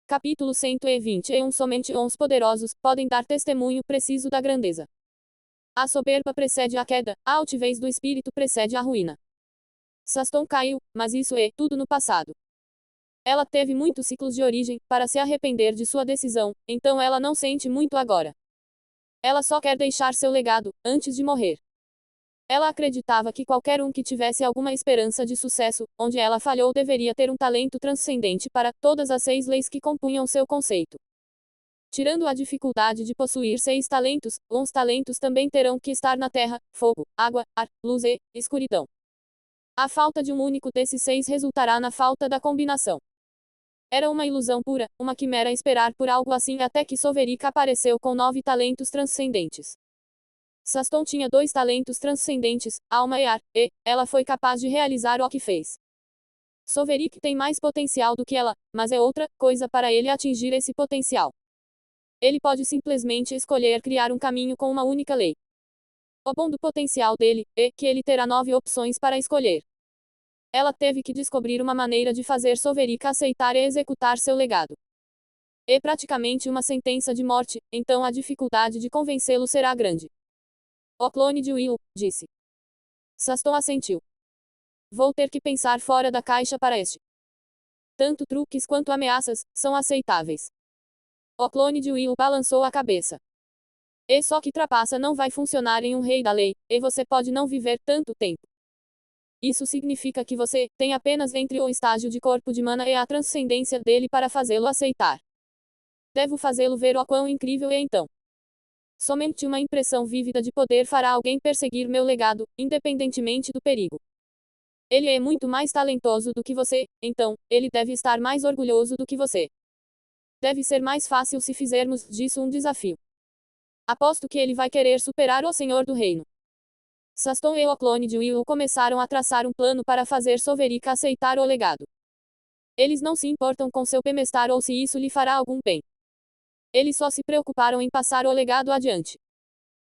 Capítulo 121. Somente os poderosos podem dar testemunho preciso da grandeza. A soberba precede a queda, a altivez do espírito precede a ruína. Saston caiu, mas isso é tudo no passado. Ela teve muitos ciclos de origem para se arrepender de sua decisão, então ela não sente muito agora. Ela só quer deixar seu legado, antes de morrer. Ela acreditava que qualquer um que tivesse alguma esperança de sucesso, onde ela falhou deveria ter um talento transcendente para todas as 6 leis que compunham seu conceito. Tirando a dificuldade de possuir 6 talentos, os talentos também terão que estar na terra, fogo, água, ar, luz e escuridão. A falta de um único desses 6 resultará na falta da combinação. Era uma ilusão pura, uma quimera esperar por algo assim até que Soverica apareceu com 9 talentos transcendentes. Saston tinha 2 talentos transcendentes, alma e ar, e ela foi capaz de realizar o que fez. Soveric tem mais potencial do que ela, mas é outra coisa para ele atingir esse potencial. Ele pode simplesmente escolher criar um caminho com uma única lei. O bom do potencial dele é que ele terá 9 opções para escolher. Ela teve que descobrir uma maneira de fazer Soverica aceitar e executar seu legado. É praticamente uma sentença de morte, então a dificuldade de convencê-lo será grande. O clone de Will disse. Saston assentiu. Vou ter que pensar fora da caixa para este. Tanto truques quanto ameaças são aceitáveis. O clone de Will balançou a cabeça. E só que trapaça não vai funcionar em um rei da lei, e você pode não viver tanto tempo. Isso significa que você tem apenas entre o estágio de corpo de mana e a transcendência dele para fazê-lo aceitar. Devo fazê-lo ver o quão incrível é então. Somente uma impressão vívida de poder fará alguém perseguir meu legado, independentemente do perigo. Ele é muito mais talentoso do que você, então, ele deve estar mais orgulhoso do que você. Deve ser mais fácil se fizermos disso um desafio. Aposto que ele vai querer superar o Senhor do Reino. Saston e o clone de Will começaram a traçar um plano para fazer Soverica aceitar o legado. Eles não se importam com seu bem-estar ou se isso lhe fará algum bem. Eles só se preocuparam em passar o legado adiante.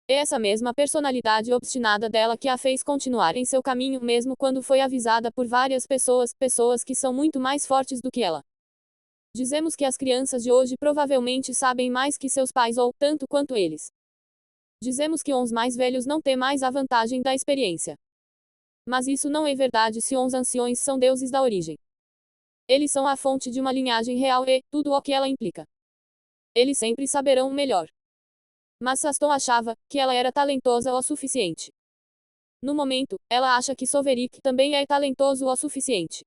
É essa mesma personalidade obstinada dela que a fez continuar em seu caminho mesmo quando foi avisada por várias pessoas que são muito mais fortes do que ela. Dizemos que as crianças de hoje provavelmente sabem mais que seus pais ou tanto quanto eles. Dizemos que os mais velhos não têm mais a vantagem da experiência. Mas isso não é verdade se os anciões são deuses da origem. Eles são a fonte de uma linhagem real e tudo o que ela implica. Eles sempre saberão o melhor. Mas Saston achava que ela era talentosa o suficiente. No momento, ela acha que Soveric também é talentoso o suficiente.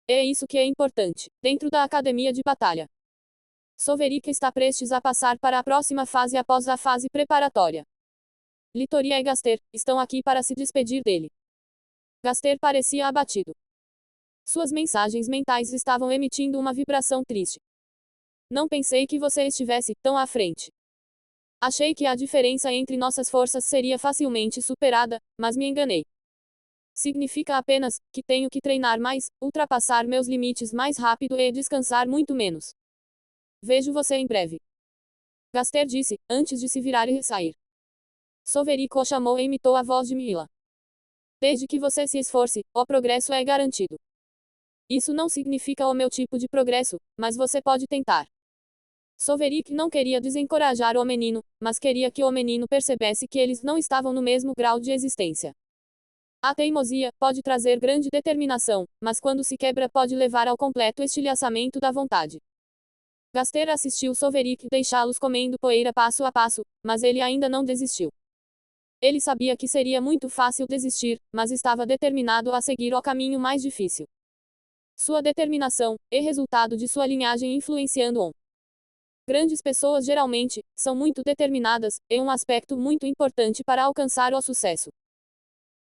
É isso que é importante, dentro da academia de batalha. Soveric está prestes a passar para a próxima fase após a fase preparatória. Litoria e Gaster estão aqui para se despedir dele. Gaster parecia abatido. Suas mensagens mentais estavam emitindo uma vibração triste. Não pensei que você estivesse tão à frente. Achei que a diferença entre nossas forças seria facilmente superada, mas me enganei. Significa apenas que tenho que treinar mais, ultrapassar meus limites mais rápido e descansar muito menos. Vejo você em breve. Gaster disse, antes de se virar e sair. Soveric o chamou e imitou a voz de Mila. Desde que você se esforce, o progresso é garantido. Isso não significa o meu tipo de progresso, mas você pode tentar. Soveric não queria desencorajar o menino, mas queria que o menino percebesse que eles não estavam no mesmo grau de existência. A teimosia pode trazer grande determinação, mas quando se quebra pode levar ao completo estilhaçamento da vontade. Gaster assistiu Soveric deixá-los comendo poeira passo a passo, mas ele ainda não desistiu. Ele sabia que seria muito fácil desistir, mas estava determinado a seguir o caminho mais difícil. Sua determinação é resultado de sua linhagem influenciando-o. Grandes pessoas geralmente são muito determinadas, é um aspecto muito importante para alcançar o sucesso.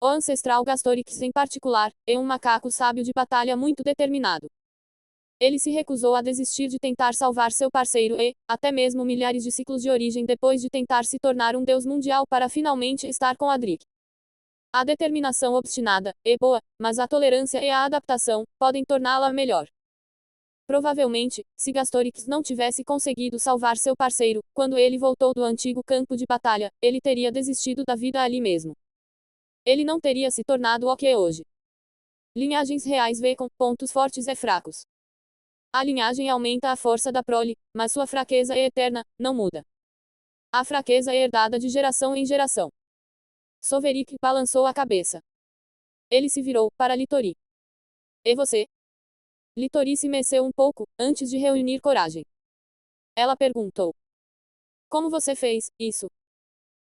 O ancestral Gastorix em particular, é um macaco sábio de batalha muito determinado. Ele se recusou a desistir de tentar salvar seu parceiro e, até mesmo milhares de ciclos de origem depois de tentar se tornar um deus mundial para finalmente estar com Adric. A determinação obstinada é boa, mas a tolerância e a adaptação podem torná-la melhor. Provavelmente, se Gastorix não tivesse conseguido salvar seu parceiro, quando ele voltou do antigo campo de batalha, ele teria desistido da vida ali mesmo. Ele não teria se tornado o que é hoje. Linhagens reais vê com pontos fortes e fracos. A linhagem aumenta a força da prole, mas sua fraqueza é eterna, não muda. A fraqueza é herdada de geração em geração. Soverick balançou a cabeça. Ele se virou para Litori. E você? Litori se meceu um pouco, antes de reunir coragem. Ela perguntou. Como você fez isso?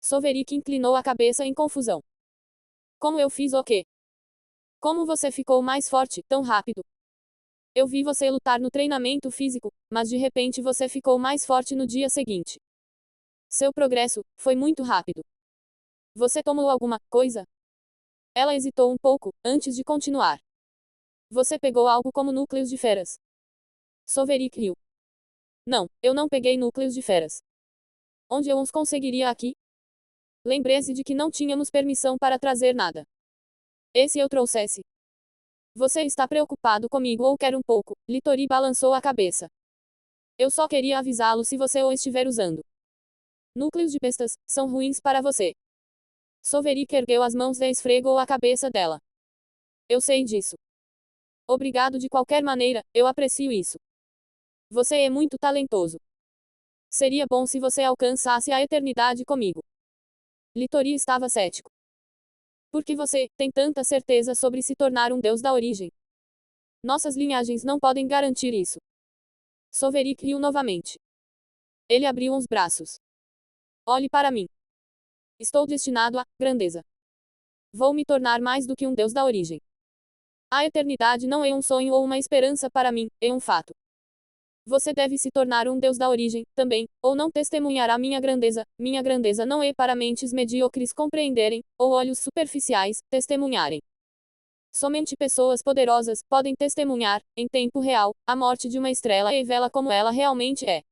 Soverick inclinou a cabeça em confusão. Como eu fiz o quê? Como você ficou mais forte, tão rápido? Eu vi você lutar no treinamento físico, mas de repente você ficou mais forte no dia seguinte. Seu progresso foi muito rápido. Você tomou alguma coisa? Ela hesitou um pouco, antes de continuar. Você pegou algo como núcleos de feras. Soverick riu. Não, eu não peguei núcleos de feras. Onde eu os conseguiria aqui? Lembrei-se de que não tínhamos permissão para trazer nada. E se eu trouxesse? Você está preocupado comigo ou quer um pouco? Litori balançou a cabeça. Eu só queria avisá-lo se você o estiver usando. Núcleos de bestas são ruins para você. Soverick ergueu as mãos e esfregou a cabeça dela. Eu sei disso. Obrigado de qualquer maneira, eu aprecio isso. Você é muito talentoso. Seria bom se você alcançasse a eternidade comigo. Litori estava cético. Por que você tem tanta certeza sobre se tornar um deus da origem? Nossas linhagens não podem garantir isso. Soverick riu novamente. Ele abriu os braços. Olhe para mim. Estou destinado à grandeza. Vou me tornar mais do que um deus da origem. A eternidade não é um sonho ou uma esperança para mim, é um fato. Você deve se tornar um deus da origem, também, ou não testemunhará minha grandeza. Minha grandeza não é para mentes medíocres compreenderem, ou olhos superficiais, testemunharem. Somente pessoas poderosas podem testemunhar, em tempo real, a morte de uma estrela e vê-la como ela realmente é.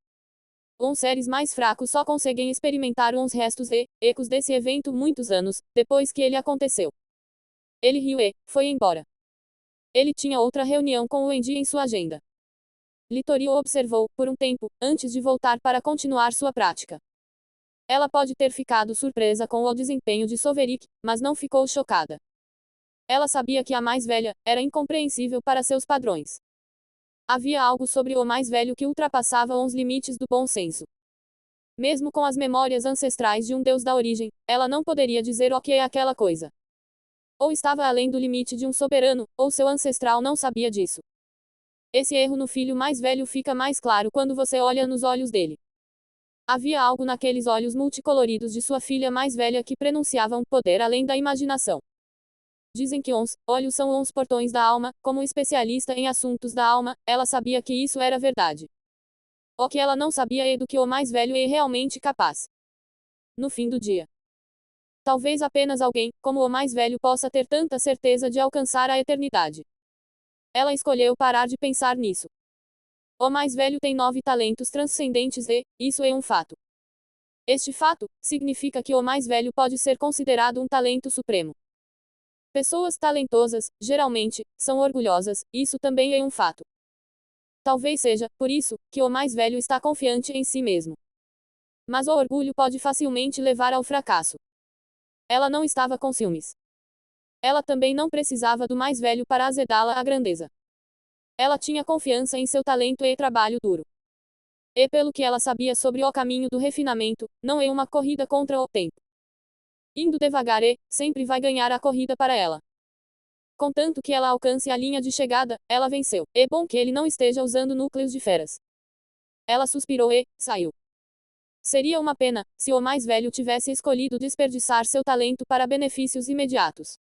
Os seres mais fracos só conseguem experimentar os restos e ecos desse evento muitos anos depois que ele aconteceu. Ele riu e foi embora. Ele tinha outra reunião com o Wendy em sua agenda. Litori o observou por um tempo, antes de voltar para continuar sua prática. Ela pode ter ficado surpresa com o desempenho de Soverick, mas não ficou chocada. Ela sabia que a mais velha era incompreensível para seus padrões. Havia algo sobre o mais velho que ultrapassava os limites do bom senso. Mesmo com as memórias ancestrais de um deus da origem, ela não poderia dizer o que é aquela coisa. Ou estava além do limite de um soberano, ou seu ancestral não sabia disso. Esse erro no filho mais velho fica mais claro quando você olha nos olhos dele. Havia algo naqueles olhos multicoloridos de sua filha mais velha que prenunciava um poder além da imaginação. Dizem que os olhos são os portões da alma. Como especialista em assuntos da alma, ela sabia que isso era verdade. O que ela não sabia é do que o mais velho é realmente capaz. No fim do dia. Talvez apenas alguém, como o mais velho, possa ter tanta certeza de alcançar a eternidade. Ela escolheu parar de pensar nisso. O mais velho tem 9 talentos transcendentes e, isso é um fato. Este fato, significa que o mais velho pode ser considerado um talento supremo. Pessoas talentosas, geralmente, são orgulhosas, isso também é um fato. Talvez seja, por isso, que o mais velho está confiante em si mesmo. Mas o orgulho pode facilmente levar ao fracasso. Ela não estava com ciúmes. Ela também não precisava do mais velho para azedá-la a grandeza. Ela tinha confiança em seu talento e trabalho duro. E pelo que ela sabia sobre o caminho do refinamento, não é uma corrida contra o tempo. Indo devagar sempre vai ganhar a corrida para ela. Contanto que ela alcance a linha de chegada, ela venceu. É bom que ele não esteja usando núcleos de feras. Ela suspirou e saiu. Seria uma pena, se o mais velho tivesse escolhido desperdiçar seu talento para benefícios imediatos.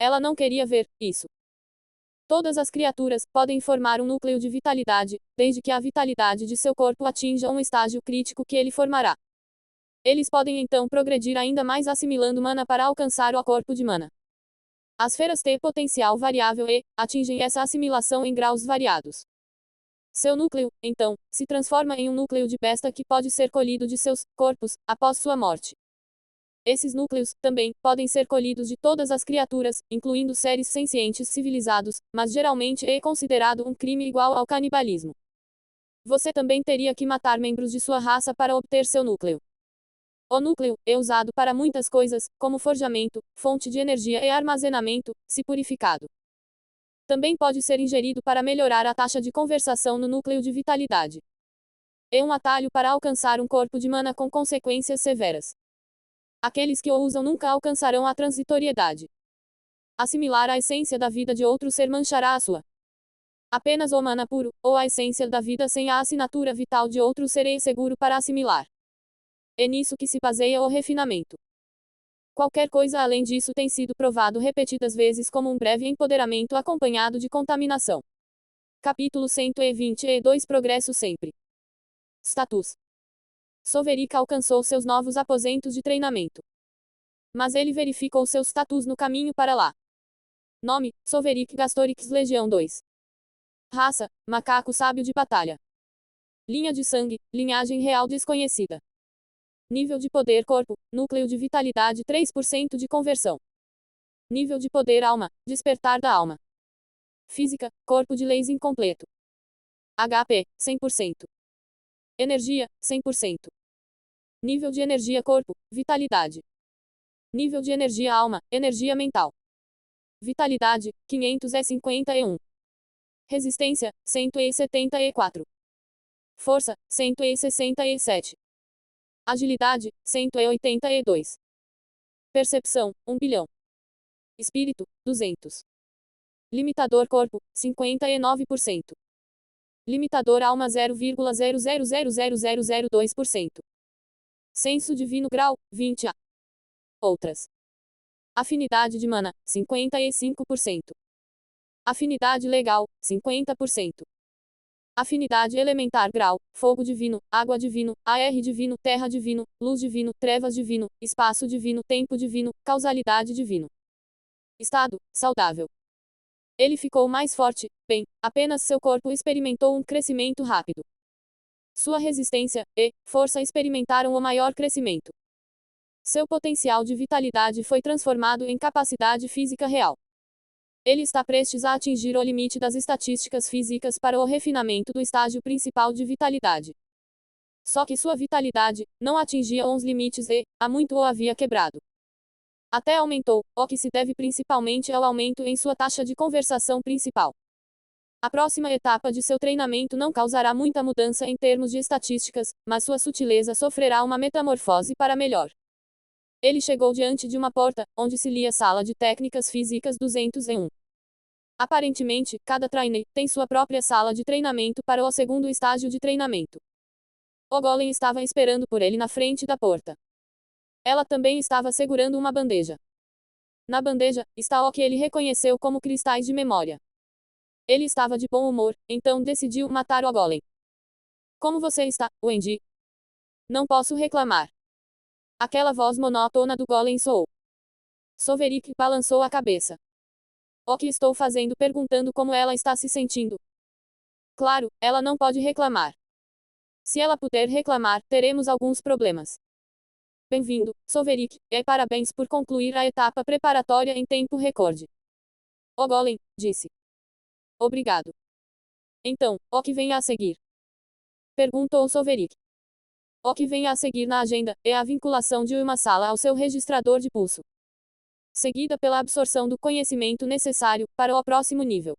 Ela não queria ver isso. Todas as criaturas podem formar um núcleo de vitalidade, desde que a vitalidade de seu corpo atinja um estágio crítico que ele formará. Eles podem então progredir ainda mais assimilando mana para alcançar o corpo de mana. As feras têm potencial variável e atingem essa assimilação em graus variados. Seu núcleo, então, se transforma em um núcleo de besta que pode ser colhido de seus corpos após sua morte. Esses núcleos, também, podem ser colhidos de todas as criaturas, incluindo seres sencientes civilizados, mas geralmente é considerado um crime igual ao canibalismo. Você também teria que matar membros de sua raça para obter seu núcleo. O núcleo é usado para muitas coisas, como forjamento, fonte de energia e armazenamento, se purificado. Também pode ser ingerido para melhorar a taxa de conversação no núcleo de vitalidade. É um atalho para alcançar um corpo de mana com consequências severas. Aqueles que o usam nunca alcançarão a transitoriedade. Assimilar a essência da vida de outro ser manchará a sua. Apenas o mana puro, ou a essência da vida sem a assinatura vital de outro ser é seguro para assimilar. É nisso que se baseia o refinamento. Qualquer coisa além disso tem sido provado repetidas vezes como um breve empoderamento acompanhado de contaminação. Capítulo 122 Progresso sempre. Status. Soverik alcançou seus novos aposentos de treinamento. Mas ele verificou seu status no caminho para lá. Nome: Soverik Gastorix Legião 2. Raça: macaco sábio de batalha. Linha de sangue: linhagem real desconhecida. Nível de poder corpo: núcleo de vitalidade 3% de conversão. Nível de poder alma: despertar da alma. Física: corpo de leis incompleto. HP: 100%. Energia: 100%. Nível de energia corpo: vitalidade. Nível de energia alma: energia mental. Vitalidade: 551. Resistência: 174. Força: 167. Agilidade: 182. Percepção: 1 bilhão. Espírito: 200. Limitador corpo: 59%. Limitador alma 0,000002%. Senso divino grau: 20A. Outras. Afinidade de mana: 55%. Afinidade legal: 50%. Afinidade elementar grau: fogo divino, água divino, ar divino, terra divino, luz divino, trevas divino, espaço divino, tempo divino, causalidade divino. Estado: saudável. Ele ficou mais forte, bem, apenas seu corpo experimentou um crescimento rápido. Sua resistência e força experimentaram o maior crescimento. Seu potencial de vitalidade foi transformado em capacidade física real. Ele está prestes a atingir o limite das estatísticas físicas para o refinamento do estágio principal de vitalidade. Só que sua vitalidade não atingia os limites e, há muito o havia quebrado. Até aumentou, o que se deve principalmente ao aumento em sua taxa de conversação principal. A próxima etapa de seu treinamento não causará muita mudança em termos de estatísticas, mas sua sutileza sofrerá uma metamorfose para melhor. Ele chegou diante de uma porta, onde se lia Sala de Técnicas Físicas 201. Aparentemente, cada trainee tem sua própria sala de treinamento para o segundo estágio de treinamento. O golem estava esperando por ele na frente da porta. Ela também estava segurando uma bandeja. Na bandeja, está o que ele reconheceu como cristais de memória. Ele estava de bom humor, então decidiu matar o golem. Como você está, Wendy? Não posso reclamar. Aquela voz monótona do golem soou. Soverik balançou a cabeça. O que estou fazendo perguntando como ela está se sentindo? Claro, ela não pode reclamar. Se ela puder reclamar, teremos alguns problemas. Bem-vindo, Soverik, e parabéns por concluir a etapa preparatória em tempo recorde. O golem disse. Obrigado. Então, o que vem a seguir? Perguntou Soverik. O que vem a seguir na agenda é a vinculação de uma sala ao seu registrador de pulso, seguida pela absorção do conhecimento necessário para o próximo nível.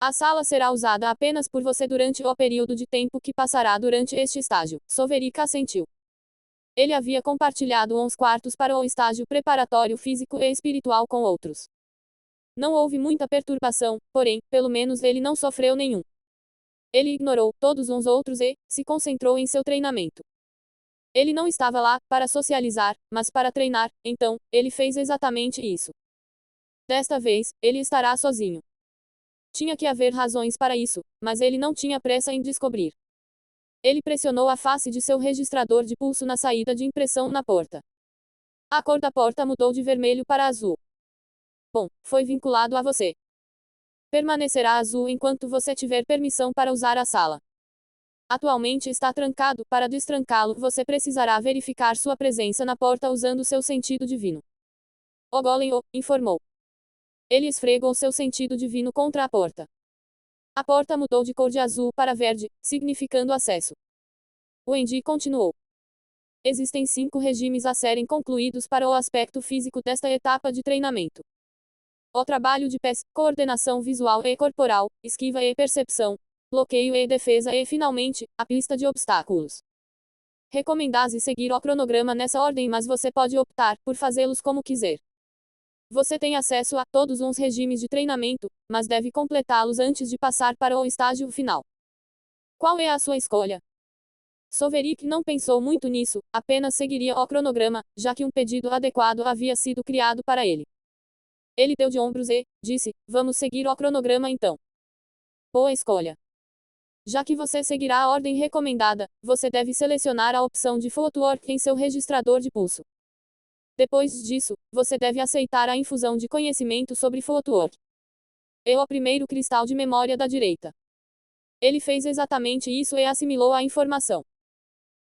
A sala será usada apenas por você durante o período de tempo que passará durante este estágio. Soverik assentiu. Ele havia compartilhado uns quartos para o estágio preparatório físico e espiritual com outros. Não houve muita perturbação, porém, pelo menos ele não sofreu nenhum. Ele ignorou todos os outros e se concentrou em seu treinamento. Ele não estava lá para socializar, mas para treinar, então, ele fez exatamente isso. Desta vez, ele estará sozinho. Tinha que haver razões para isso, mas ele não tinha pressa em descobrir. Ele pressionou a face de seu registrador de pulso na saída de impressão na porta. A cor da porta mudou de vermelho para azul. Bom, foi vinculado a você. Permanecerá azul enquanto você tiver permissão para usar a sala. Atualmente está trancado, para destrancá-lo você precisará verificar sua presença na porta usando seu sentido divino. O golem o informou. Ele esfregou seu sentido divino contra a porta. A porta mudou de cor de azul para verde, significando acesso. Wendy continuou. Existem 5 regimes a serem concluídos para o aspecto físico desta etapa de treinamento. O trabalho de pés, coordenação visual e corporal, esquiva e percepção, bloqueio e defesa e, finalmente, a pista de obstáculos. Recomendase seguir o cronograma nessa ordem, mas você pode optar por fazê-los como quiser. Você tem acesso a todos os regimes de treinamento, mas deve completá-los antes de passar para o estágio final. Qual é a sua escolha? Soverik não pensou muito nisso, apenas seguiria o cronograma, já que um pedido adequado havia sido criado para ele. Ele deu de ombros e disse: vamos seguir o cronograma então. Boa escolha. Já que você seguirá a ordem recomendada, você deve selecionar a opção de Footwork em seu registrador de pulso. Depois disso, você deve aceitar a infusão de conhecimento sobre Footwork. É o primeiro cristal de memória da direita. Ele fez exatamente isso e assimilou a informação.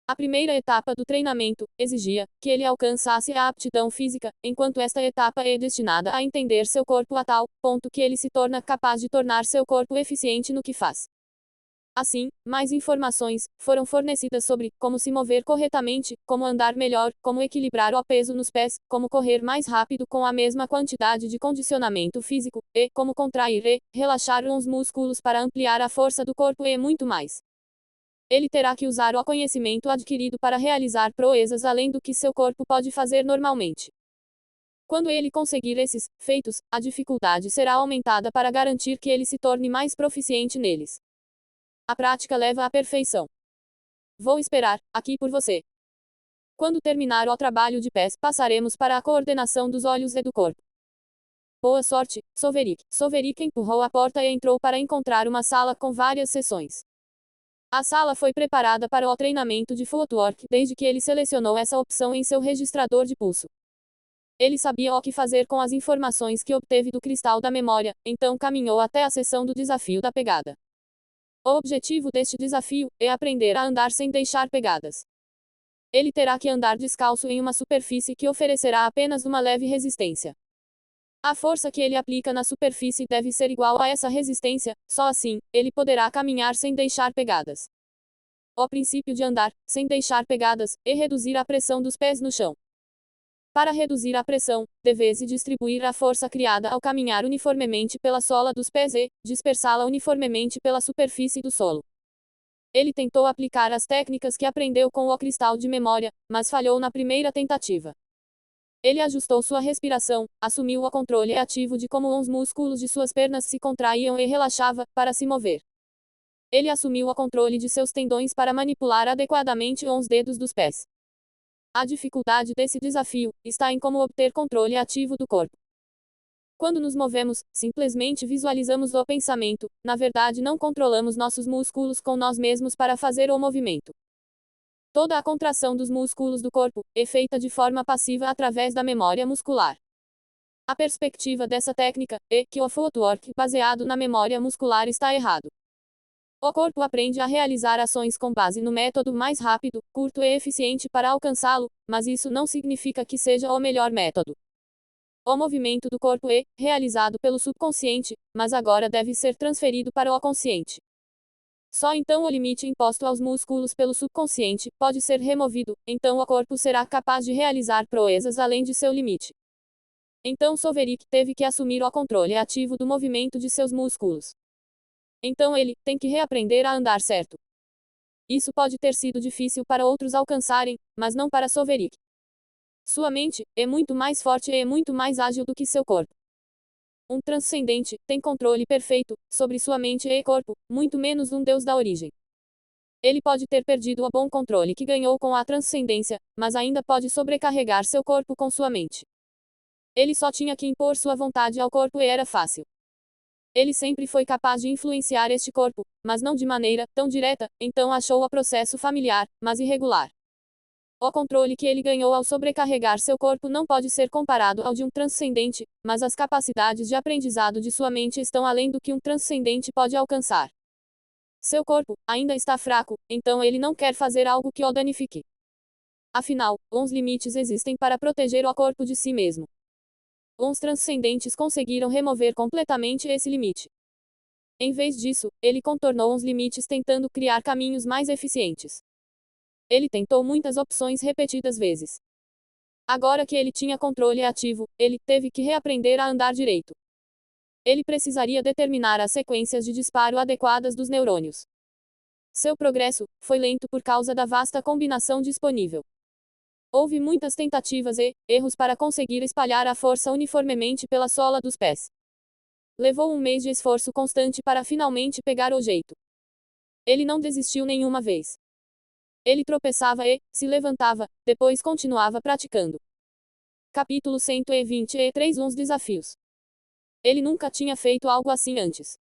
A primeira etapa do treinamento exigia que ele alcançasse a aptidão física, enquanto esta etapa é destinada a entender seu corpo a tal ponto que ele se torna capaz de tornar seu corpo eficiente no que faz. Assim, mais informações foram fornecidas sobre como se mover corretamente, como andar melhor, como equilibrar o peso nos pés, como correr mais rápido com a mesma quantidade de condicionamento físico, e como contrair e relaxar os músculos para ampliar a força do corpo e muito mais. Ele terá que usar o conhecimento adquirido para realizar proezas além do que seu corpo pode fazer normalmente. Quando ele conseguir esses feitos, a dificuldade será aumentada para garantir que ele se torne mais proficiente neles. A prática leva à perfeição. Vou esperar aqui por você. Quando terminar o trabalho de pés, passaremos para a coordenação dos olhos e do corpo. Boa sorte, Soverik. Soverik empurrou a porta e entrou para encontrar uma sala com várias seções. A sala foi preparada para o treinamento de Footwork desde que ele selecionou essa opção em seu registrador de pulso. Ele sabia o que fazer com as informações que obteve do cristal da memória, então caminhou até a seção do desafio da pegada. O objetivo deste desafio é aprender a andar sem deixar pegadas. Ele terá que andar descalço em uma superfície que oferecerá apenas uma leve resistência. A força que ele aplica na superfície deve ser igual a essa resistência, só assim, ele poderá caminhar sem deixar pegadas. O princípio de andar, sem deixar pegadas, é reduzir a pressão dos pés no chão. Para reduzir a pressão, deve-se distribuir a força criada ao caminhar uniformemente pela sola dos pés e dispersá-la uniformemente pela superfície do solo. Ele tentou aplicar as técnicas que aprendeu com o cristal de memória, mas falhou na primeira tentativa. Ele ajustou sua respiração, assumiu o controle ativo de como os músculos de suas pernas se contraíam e relaxava, para se mover. Ele assumiu o controle de seus tendões para manipular adequadamente os dedos dos pés. A dificuldade desse desafio está em como obter controle ativo do corpo. Quando nos movemos, simplesmente visualizamos o pensamento, na verdade não controlamos nossos músculos com nós mesmos para fazer o movimento. Toda a contração dos músculos do corpo é feita de forma passiva através da memória muscular. A perspectiva dessa técnica é que o footwork baseado na memória muscular está errado. O corpo aprende a realizar ações com base no método mais rápido, curto e eficiente para alcançá-lo, mas isso não significa que seja o melhor método. O movimento do corpo é realizado pelo subconsciente, mas agora deve ser transferido para o consciente. Só então o limite imposto aos músculos pelo subconsciente pode ser removido, então o corpo será capaz de realizar proezas além de seu limite. Então Soverik teve que assumir o controle ativo do movimento de seus músculos. Então ele tem que reaprender a andar certo. Isso pode ter sido difícil para outros alcançarem, mas não para Soverik. Sua mente é muito mais forte e é muito mais ágil do que seu corpo. Um transcendente tem controle perfeito sobre sua mente e corpo, muito menos um deus da origem. Ele pode ter perdido o bom controle que ganhou com a transcendência, mas ainda pode sobrecarregar seu corpo com sua mente. Ele só tinha que impor sua vontade ao corpo e era fácil. Ele sempre foi capaz de influenciar este corpo, mas não de maneira tão direta, então achou o processo familiar, mas irregular. O controle que ele ganhou ao sobrecarregar seu corpo não pode ser comparado ao de um transcendente, mas as capacidades de aprendizado de sua mente estão além do que um transcendente pode alcançar. Seu corpo ainda está fraco, então ele não quer fazer algo que o danifique. Afinal, os limites existem para proteger o corpo de si mesmo. Os transcendentes conseguiram remover completamente esse limite. Em vez disso, ele contornou os limites tentando criar caminhos mais eficientes. Ele tentou muitas opções repetidas vezes. Agora que ele tinha controle ativo, ele teve que reaprender a andar direito. Ele precisaria determinar as sequências de disparo adequadas dos neurônios. Seu progresso foi lento por causa da vasta combinação disponível. Houve muitas tentativas e erros para conseguir espalhar a força uniformemente pela sola dos pés. Levou um mês de esforço constante para finalmente pegar o jeito. Ele não desistiu nenhuma vez. Ele tropeçava e se levantava, depois continuava praticando. Capítulo 123 Uns desafios. Ele nunca tinha feito algo assim antes.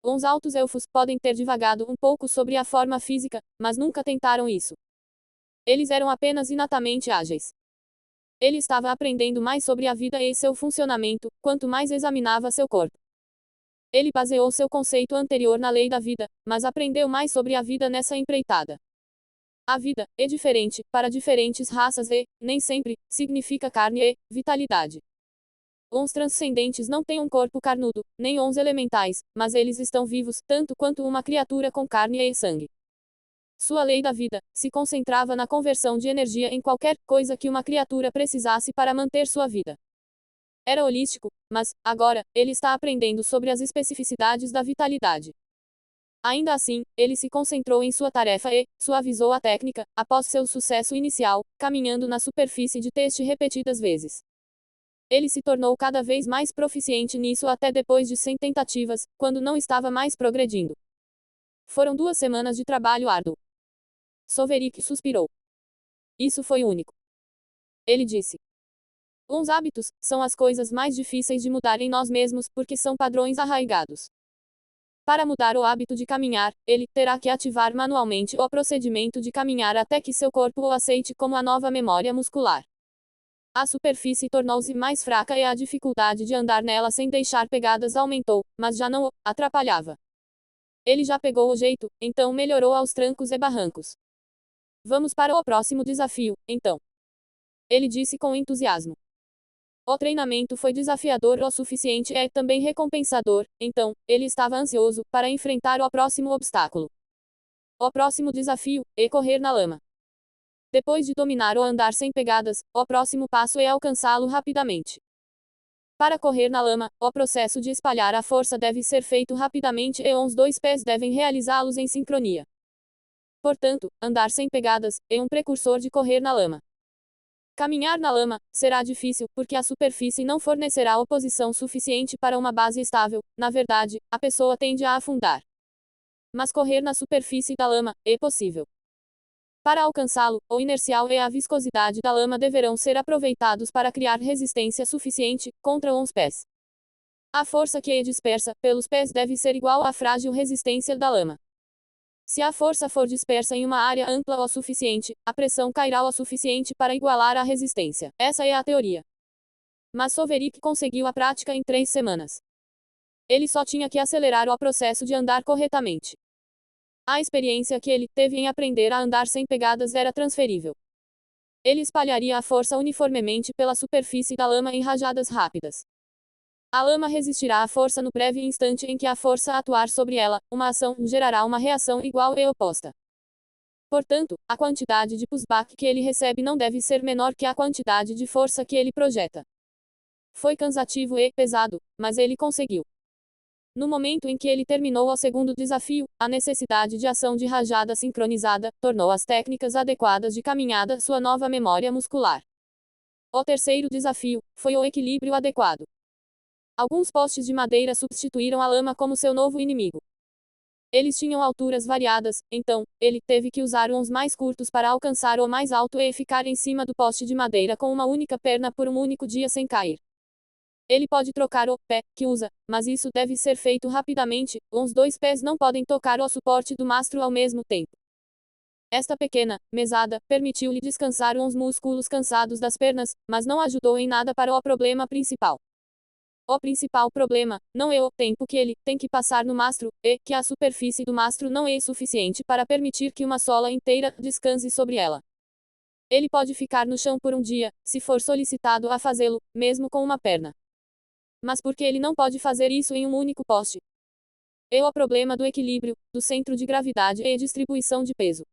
Uns altos elfos podem ter divagado um pouco sobre a forma física, mas nunca tentaram isso. Eles eram apenas inatamente ágeis. Ele estava aprendendo mais sobre a vida e seu funcionamento, quanto mais examinava seu corpo. Ele baseou seu conceito anterior na lei da vida, mas aprendeu mais sobre a vida nessa empreitada. A vida é diferente para diferentes raças e, nem sempre, significa carne e vitalidade. Uns transcendentes não têm um corpo carnudo, nem uns elementais, mas eles estão vivos, tanto quanto uma criatura com carne e sangue. Sua lei da vida se concentrava na conversão de energia em qualquer coisa que uma criatura precisasse para manter sua vida. Era holístico, mas, agora, ele está aprendendo sobre as especificidades da vitalidade. Ainda assim, ele se concentrou em sua tarefa e suavizou a técnica, após seu sucesso inicial, caminhando na superfície de teste repetidas vezes. Ele se tornou cada vez mais proficiente nisso até depois de 100 tentativas, quando não estava mais progredindo. Foram 2 semanas de trabalho árduo. Soverik suspirou. Isso foi único. Ele disse. Uns hábitos são as coisas mais difíceis de mudar em nós mesmos, porque são padrões arraigados. Para mudar o hábito de caminhar, ele terá que ativar manualmente o procedimento de caminhar até que seu corpo o aceite como a nova memória muscular. A superfície tornou-se mais fraca e a dificuldade de andar nela sem deixar pegadas aumentou, mas já não o atrapalhava. Ele já pegou o jeito, então melhorou aos trancos e barrancos. Vamos para o próximo desafio, então. Ele disse com entusiasmo. O treinamento foi desafiador o suficiente e também recompensador, então, ele estava ansioso para enfrentar o próximo obstáculo. O próximo desafio é correr na lama. Depois de dominar o andar sem pegadas, o próximo passo é alcançá-lo rapidamente. Para correr na lama, o processo de espalhar a força deve ser feito rapidamente e os 2 pés devem realizá-los em sincronia. Portanto, andar sem pegadas é um precursor de correr na lama. Caminhar na lama será difícil, porque a superfície não fornecerá oposição suficiente para uma base estável. Na verdade, a pessoa tende a afundar. Mas correr na superfície da lama é possível. Para alcançá-lo, o inercial e a viscosidade da lama deverão ser aproveitados para criar resistência suficiente contra os pés. A força que é dispersa pelos pés deve ser igual à frágil resistência da lama. Se a força for dispersa em uma área ampla o suficiente, a pressão cairá o suficiente para igualar a resistência. Essa é a teoria. Mas Soverik conseguiu a prática em 3 semanas. Ele só tinha que acelerar o processo de andar corretamente. A experiência que ele teve em aprender a andar sem pegadas era transferível. Ele espalharia a força uniformemente pela superfície da lama em rajadas rápidas. A lama resistirá à força no breve instante em que a força atuar sobre ela, uma ação gerará uma reação igual e oposta. Portanto, a quantidade de pushback que ele recebe não deve ser menor que a quantidade de força que ele projeta. Foi cansativo e pesado, mas ele conseguiu. No momento em que ele terminou o segundo desafio, a necessidade de ação de rajada sincronizada tornou as técnicas adequadas de caminhada sua nova memória muscular. O terceiro desafio foi o equilíbrio adequado. Alguns postes de madeira substituíram a lama como seu novo inimigo. Eles tinham alturas variadas, então, ele teve que usar uns mais curtos para alcançar o mais alto e ficar em cima do poste de madeira com uma única perna por um único dia sem cair. Ele pode trocar o pé que usa, mas isso deve ser feito rapidamente, os 2 pés não podem tocar o suporte do mastro ao mesmo tempo. Esta pequena mesada permitiu-lhe descansar uns músculos cansados das pernas, mas não ajudou em nada para o problema principal. O principal problema não é o tempo que ele tem que passar no mastro, é que a superfície do mastro não é suficiente para permitir que uma sola inteira descanse sobre ela. Ele pode ficar no chão por um dia, se for solicitado a fazê-lo, mesmo com uma perna. Mas por que ele não pode fazer isso em um único poste? É o problema do equilíbrio, do centro de gravidade e distribuição de peso.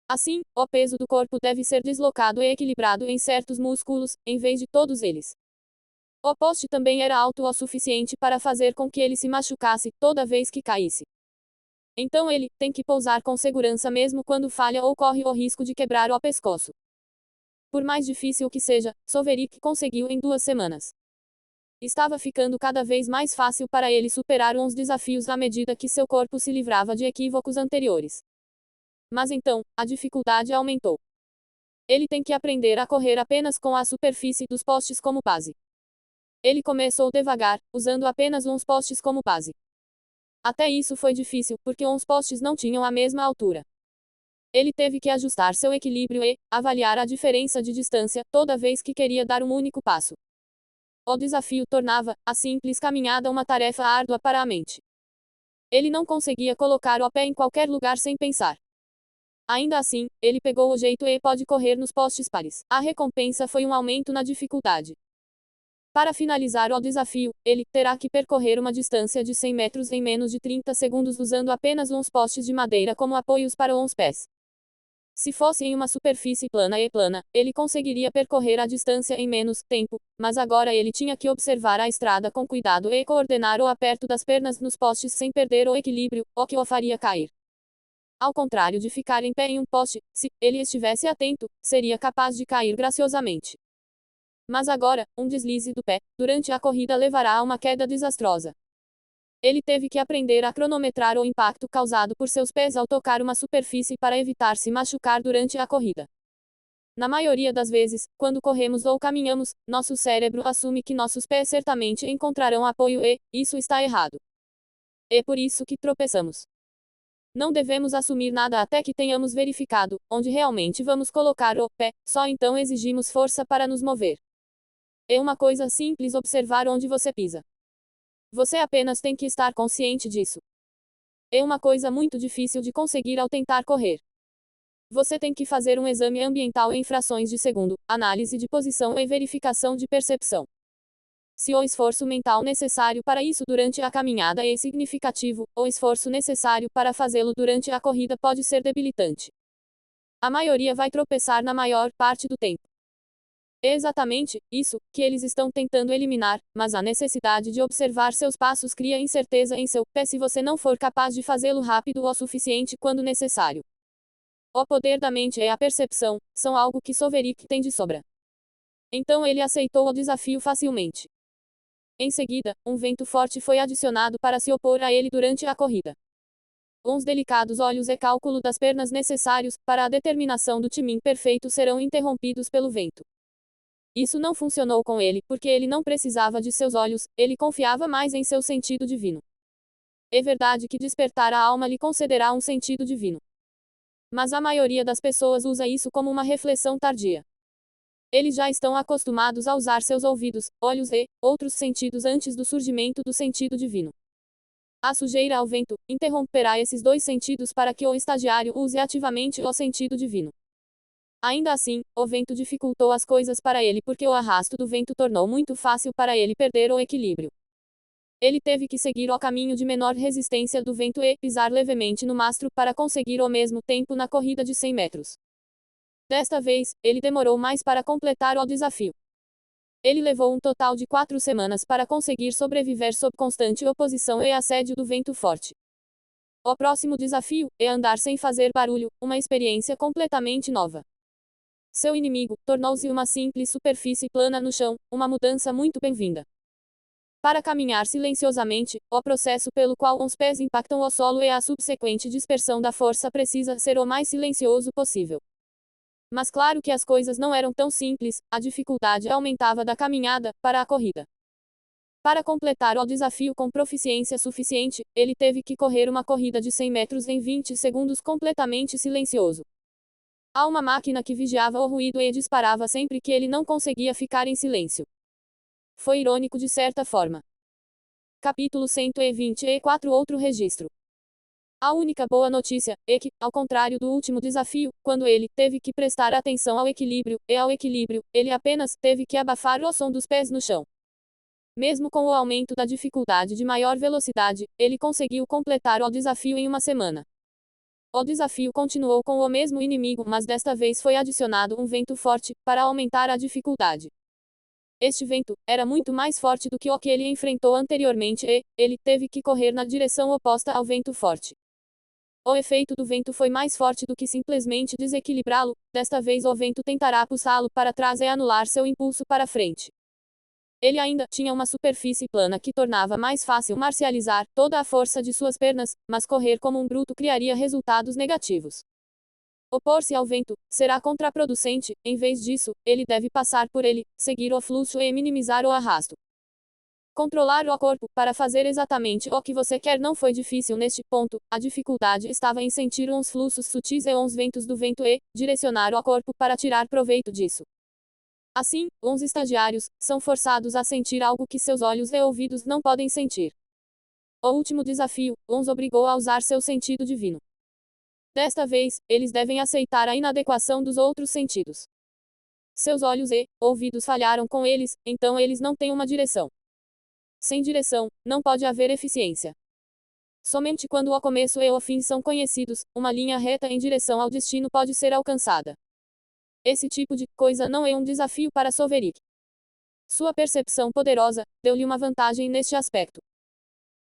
Assim, o peso do corpo deve ser deslocado e equilibrado em certos músculos, em vez de todos eles. O poste também era alto o suficiente para fazer com que ele se machucasse toda vez que caísse. Então ele tem que pousar com segurança mesmo quando falha ou corre o risco de quebrar o pescoço. Por mais difícil que seja, Solveig conseguiu em 2 semanas. Estava ficando cada vez mais fácil para ele superar uns desafios à medida que seu corpo se livrava de equívocos anteriores. Mas então, a dificuldade aumentou. Ele tem que aprender a correr apenas com a superfície dos postes como base. Ele começou devagar, usando apenas uns postes como base. Até isso foi difícil, porque uns postes não tinham a mesma altura. Ele teve que ajustar seu equilíbrio e avaliar a diferença de distância toda vez que queria dar um único passo. O desafio tornava a simples caminhada uma tarefa árdua para a mente. Ele não conseguia colocar o pé em qualquer lugar sem pensar. Ainda assim, ele pegou o jeito e pode correr nos postes pares. A recompensa foi um aumento na dificuldade. Para finalizar o desafio, ele terá que percorrer uma distância de 100 metros em menos de 30 segundos usando apenas uns postes de madeira como apoios para os pés. Se fosse em uma superfície plana, ele conseguiria percorrer a distância em menos tempo, mas agora ele tinha que observar a estrada com cuidado e coordenar o aperto das pernas nos postes sem perder o equilíbrio, o que o faria cair. Ao contrário de ficar em pé em um poste, se ele estivesse atento, seria capaz de cair graciosamente. Mas agora, um deslize do pé, durante a corrida levará a uma queda desastrosa. Ele teve que aprender a cronometrar o impacto causado por seus pés ao tocar uma superfície para evitar se machucar durante a corrida. Na maioria das vezes, quando corremos ou caminhamos, nosso cérebro assume que nossos pés certamente encontrarão apoio e, isso está errado. É por isso que tropeçamos. Não devemos assumir nada até que tenhamos verificado onde realmente vamos colocar o pé, só então exigimos força para nos mover. É uma coisa simples observar onde você pisa. Você apenas tem que estar consciente disso. É uma coisa muito difícil de conseguir ao tentar correr. Você tem que fazer um exame ambiental em frações de segundo, análise de posição e verificação de percepção. Se o esforço mental necessário para isso durante a caminhada é significativo, o esforço necessário para fazê-lo durante a corrida pode ser debilitante. A maioria vai tropeçar na maior parte do tempo. É exatamente isso que eles estão tentando eliminar, mas a necessidade de observar seus passos cria incerteza em seu pé se você não for capaz de fazê-lo rápido o suficiente quando necessário. O poder da mente e a percepção são algo que Solveig tem de sobra. Então ele aceitou o desafio facilmente. Em seguida, um vento forte foi adicionado para se opor a ele durante a corrida. Uns delicados olhos e cálculo das pernas necessários para a determinação do timing perfeito serão interrompidos pelo vento. Isso não funcionou com ele, porque ele não precisava de seus olhos, ele confiava mais em seu sentido divino. É verdade que despertar a alma lhe concederá um sentido divino. Mas a maioria das pessoas usa isso como uma reflexão tardia. Eles já estão acostumados a usar seus ouvidos, olhos e outros sentidos antes do surgimento do sentido divino. A sujeira ao vento interromperá esses dois sentidos para que o estagiário use ativamente o sentido divino. Ainda assim, o vento dificultou as coisas para ele porque o arrasto do vento tornou muito fácil para ele perder o equilíbrio. Ele teve que seguir o caminho de menor resistência do vento e pisar levemente no mastro para conseguir o mesmo tempo na corrida de 100 metros. Desta vez, ele demorou mais para completar o desafio. Ele levou um total de 4 semanas para conseguir sobreviver sob constante oposição e assédio do vento forte. O próximo desafio é andar sem fazer barulho, uma experiência completamente nova. Seu inimigo tornou-se uma simples superfície plana no chão, uma mudança muito bem-vinda. Para caminhar silenciosamente, o processo pelo qual os pés impactam o solo e a subsequente dispersão da força precisa ser o mais silencioso possível. Mas claro que as coisas não eram tão simples, a dificuldade aumentava da caminhada para a corrida. Para completar o desafio com proficiência suficiente, ele teve que correr uma corrida de 100 metros em 20 segundos completamente silencioso. Há uma máquina que vigiava o ruído e disparava sempre que ele não conseguia ficar em silêncio. Foi irônico de certa forma. Capítulo 124 Outro registro. A única boa notícia é que, ao contrário do último desafio, quando ele teve que prestar atenção ao equilíbrio, ele apenas teve que abafar o som dos pés no chão. Mesmo com o aumento da dificuldade de maior velocidade, ele conseguiu completar o desafio em uma semana. O desafio continuou com o mesmo inimigo, mas desta vez foi adicionado um vento forte, para aumentar a dificuldade. Este vento era muito mais forte do que o que ele enfrentou anteriormente e ele teve que correr na direção oposta ao vento forte. O efeito do vento foi mais forte do que simplesmente desequilibrá-lo. Desta vez o vento tentará puxá-lo para trás e anular seu impulso para frente. Ele ainda tinha uma superfície plana que tornava mais fácil marcializar toda a força de suas pernas, mas correr como um bruto criaria resultados negativos. Opor-se ao vento será contraproducente, em vez disso, ele deve passar por ele, seguir o fluxo e minimizar o arrasto. Controlar o corpo para fazer exatamente o que você quer não foi difícil neste ponto, a dificuldade estava em sentir uns fluxos sutis e uns ventos do vento e direcionar o corpo para tirar proveito disso. Assim, uns estagiários são forçados a sentir algo que seus olhos e ouvidos não podem sentir. O último desafio os obrigou a usar seu sentido divino. Desta vez, eles devem aceitar a inadequação dos outros sentidos. Seus olhos e ouvidos falharam com eles, então eles não têm uma direção. Sem direção, não pode haver eficiência. Somente quando o começo e o fim são conhecidos, uma linha reta em direção ao destino pode ser alcançada. Esse tipo de coisa não é um desafio para Soverik. Sua percepção poderosa deu-lhe uma vantagem neste aspecto.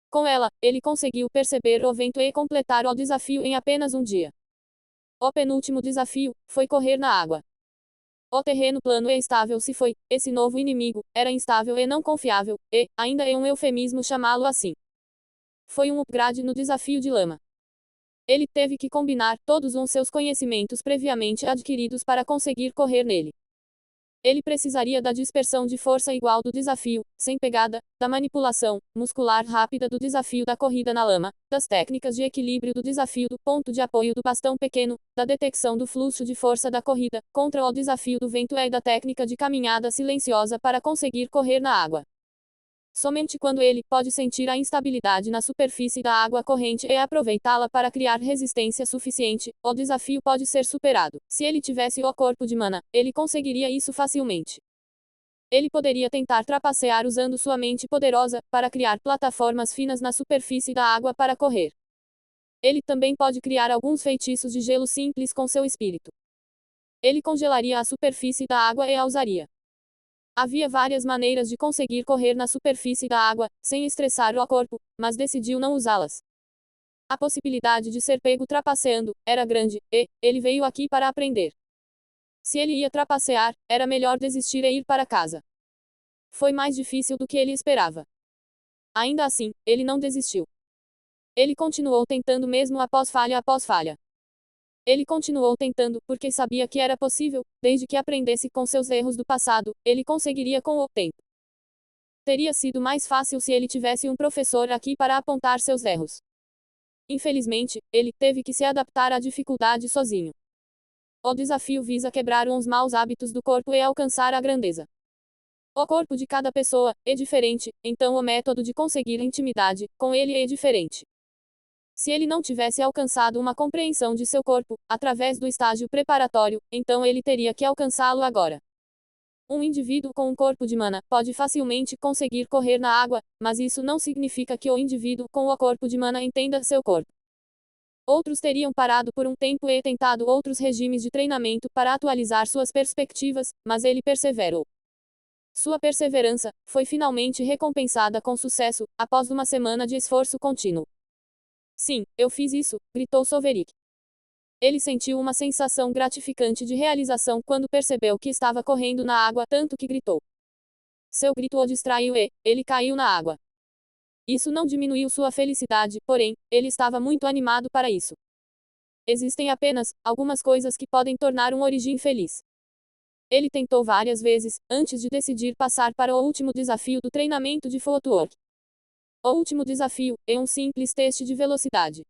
Com ela, ele conseguiu perceber o vento e completar o desafio em apenas um dia. O penúltimo desafio foi correr na água. O terreno plano e estável se foi, esse novo inimigo era instável e não confiável, e ainda é um eufemismo chamá-lo assim. Foi um upgrade no desafio de lama. Ele teve que combinar todos os seus conhecimentos previamente adquiridos para conseguir correr nele. Ele precisaria da dispersão de força igual do desafio, sem pegada, da manipulação muscular rápida do desafio da corrida na lama, das técnicas de equilíbrio do desafio do ponto de apoio do bastão pequeno, da detecção do fluxo de força da corrida, contra o desafio do vento e da técnica de caminhada silenciosa para conseguir correr na água. Somente quando ele pode sentir a instabilidade na superfície da água corrente e aproveitá-la para criar resistência suficiente, o desafio pode ser superado. Se ele tivesse o corpo de mana, ele conseguiria isso facilmente. Ele poderia tentar trapacear usando sua mente poderosa, para criar plataformas finas na superfície da água para correr. Ele também pode criar alguns feitiços de gelo simples com seu espírito. Ele congelaria a superfície da água e a usaria. Havia várias maneiras de conseguir correr na superfície da água, sem estressar o corpo, mas decidiu não usá-las. A possibilidade de ser pego trapaceando era grande, e ele veio aqui para aprender. Se ele ia trapacear, era melhor desistir e ir para casa. Foi mais difícil do que ele esperava. Ainda assim, ele não desistiu. Ele continuou tentando mesmo após falha. Ele continuou tentando, porque sabia que era possível, desde que aprendesse com seus erros do passado, ele conseguiria com o tempo. Teria sido mais fácil se ele tivesse um professor aqui para apontar seus erros. Infelizmente, ele teve que se adaptar à dificuldade sozinho. O desafio visa quebrar uns maus hábitos do corpo e alcançar a grandeza. O corpo de cada pessoa é diferente, então o método de conseguir intimidade com ele é diferente. Se ele não tivesse alcançado uma compreensão de seu corpo, através do estágio preparatório, então ele teria que alcançá-lo agora. Um indivíduo com um corpo de mana pode facilmente conseguir correr na água, mas isso não significa que o indivíduo com o corpo de mana entenda seu corpo. Outros teriam parado por um tempo e tentado outros regimes de treinamento para atualizar suas perspectivas, mas ele perseverou. Sua perseverança foi finalmente recompensada com sucesso, após uma semana de esforço contínuo. Sim, eu fiz isso, gritou Soverik. Ele sentiu uma sensação gratificante de realização quando percebeu que estava correndo na água, tanto que gritou. Seu grito o distraiu e ele caiu na água. Isso não diminuiu sua felicidade, porém, ele estava muito animado para isso. Existem apenas algumas coisas que podem tornar um origem feliz. Ele tentou várias vezes, antes de decidir passar para o último desafio do treinamento de footwork. O último desafio é um simples teste de velocidade.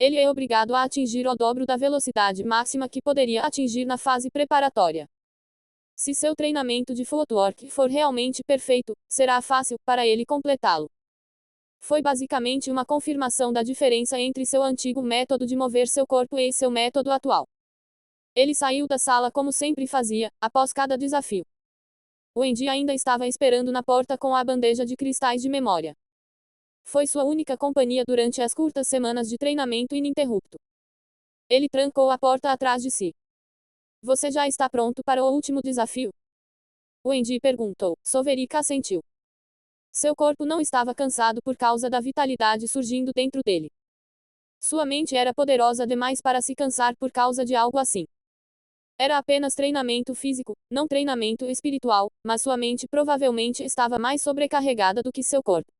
Ele é obrigado a atingir o dobro da velocidade máxima que poderia atingir na fase preparatória. Se seu treinamento de footwork for realmente perfeito, será fácil para ele completá-lo. Foi basicamente uma confirmação da diferença entre seu antigo método de mover seu corpo e seu método atual. Ele saiu da sala como sempre fazia, após cada desafio. O Andy ainda estava esperando na porta com a bandeja de cristais de memória. Foi sua única companhia durante as curtas semanas de treinamento ininterrupto. Ele trancou a porta atrás de si. Você já está pronto para o último desafio? Wendy perguntou. Soverik assentiu. Seu corpo não estava cansado por causa da vitalidade surgindo dentro dele. Sua mente era poderosa demais para se cansar por causa de algo assim. Era apenas treinamento físico, não treinamento espiritual, mas sua mente provavelmente estava mais sobrecarregada do que seu corpo.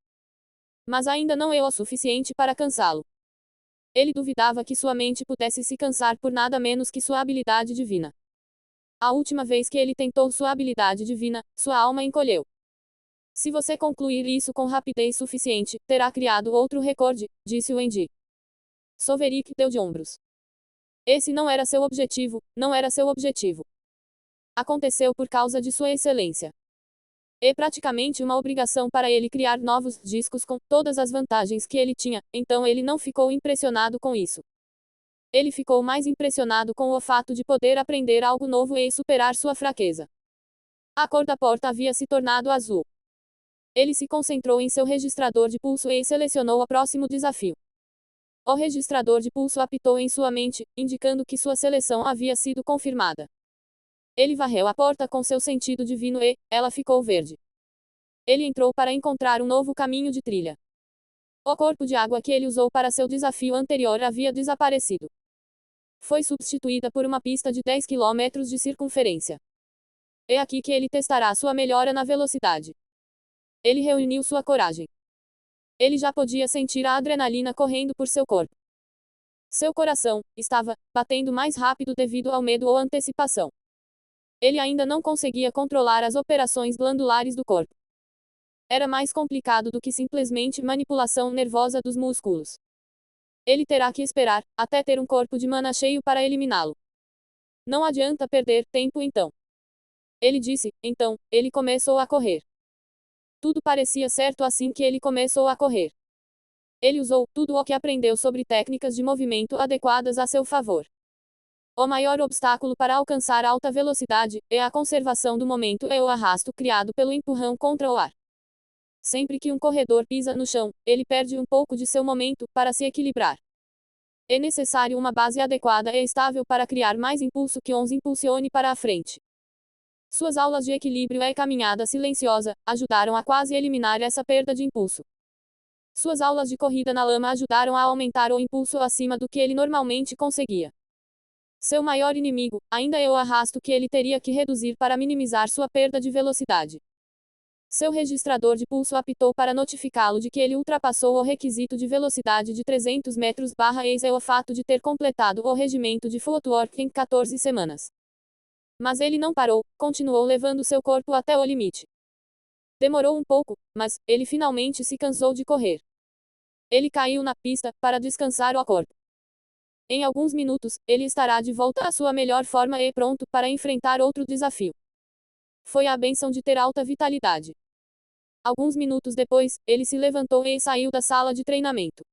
Mas ainda não é o suficiente para cansá-lo. Ele duvidava que sua mente pudesse se cansar por nada menos que sua habilidade divina. A última vez que ele tentou sua habilidade divina, sua alma encolheu. Se você concluir isso com rapidez suficiente, terá criado outro recorde, disse Wendy. Soverik deu de ombros. Esse não era seu objetivo, não era seu objetivo. Aconteceu por causa de sua excelência. É praticamente uma obrigação para ele criar novos discos com todas as vantagens que ele tinha, então ele não ficou impressionado com isso. Ele ficou mais impressionado com o fato de poder aprender algo novo e superar sua fraqueza. A cor da porta havia se tornado azul. Ele se concentrou em seu registrador de pulso e selecionou o próximo desafio. O registrador de pulso apitou em sua mente, indicando que sua seleção havia sido confirmada. Ele varreu a porta com seu sentido divino e ela ficou verde. Ele entrou para encontrar um novo caminho de trilha. O corpo de água que ele usou para seu desafio anterior havia desaparecido. Foi substituída por uma pista de 10 km de circunferência. É aqui que ele testará sua melhora na velocidade. Ele reuniu sua coragem. Ele já podia sentir a adrenalina correndo por seu corpo. Seu coração estava batendo mais rápido devido ao medo ou antecipação. Ele ainda não conseguia controlar as operações glandulares do corpo. Era mais complicado do que simplesmente manipulação nervosa dos músculos. Ele terá que esperar até ter um corpo de mana cheio para eliminá-lo. Não adianta perder tempo então. Ele disse, então, ele começou a correr. Tudo parecia certo assim que ele começou a correr. Ele usou tudo o que aprendeu sobre técnicas de movimento adequadas a seu favor. O maior obstáculo para alcançar alta velocidade é a conservação do momento e o arrasto criado pelo empurrão contra o ar. Sempre que um corredor pisa no chão, ele perde um pouco de seu momento para se equilibrar. É necessário uma base adequada e estável para criar mais impulso que os impulsione para a frente. Suas aulas de equilíbrio e caminhada silenciosa ajudaram a quase eliminar essa perda de impulso. Suas aulas de corrida na lama ajudaram a aumentar o impulso acima do que ele normalmente conseguia. Seu maior inimigo ainda é o arrasto que ele teria que reduzir para minimizar sua perda de velocidade. Seu registrador de pulso apitou para notificá-lo de que ele ultrapassou o requisito de velocidade de 300 metros/eis é o fato de ter completado o regimento de footwork em 14 semanas. Mas ele não parou, continuou levando seu corpo até o limite. Demorou um pouco, mas ele finalmente se cansou de correr. Ele caiu na pista para descansar o corpo. Em alguns minutos, ele estará de volta à sua melhor forma e pronto para enfrentar outro desafio. Foi a bênção de ter alta vitalidade. Alguns minutos depois, ele se levantou e saiu da sala de treinamento.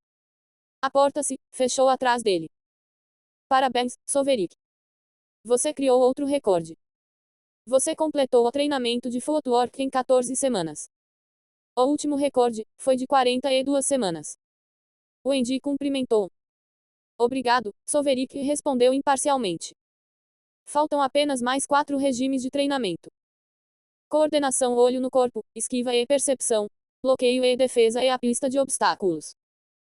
A porta se fechou atrás dele. Parabéns, Soverik. Você criou outro recorde. Você completou o treinamento de footwork em 14 semanas. O último recorde foi de 42 semanas. Wendy cumprimentou. Obrigado, Soverik respondeu imparcialmente. Faltam apenas mais 4 regimes de treinamento. Coordenação olho no corpo, esquiva e percepção, bloqueio e defesa e a pista de obstáculos.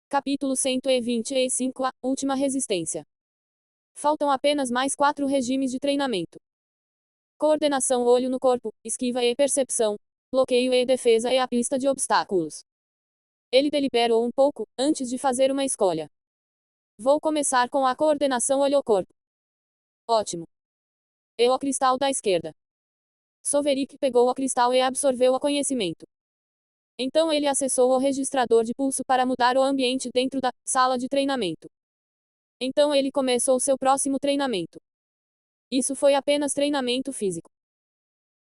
Capítulo 125 A última resistência. Faltam apenas mais 4 regimes de treinamento. Coordenação olho no corpo, esquiva e percepção, bloqueio e defesa e a pista de obstáculos. Ele deliberou um pouco, antes de fazer uma escolha. Vou começar com a coordenação olho-corpo. Ótimo. E o cristal da esquerda. Soverik pegou o cristal e absorveu o conhecimento. Então ele acessou o registrador de pulso para mudar o ambiente dentro da sala de treinamento. Então ele começou seu próximo treinamento. Isso foi apenas treinamento físico.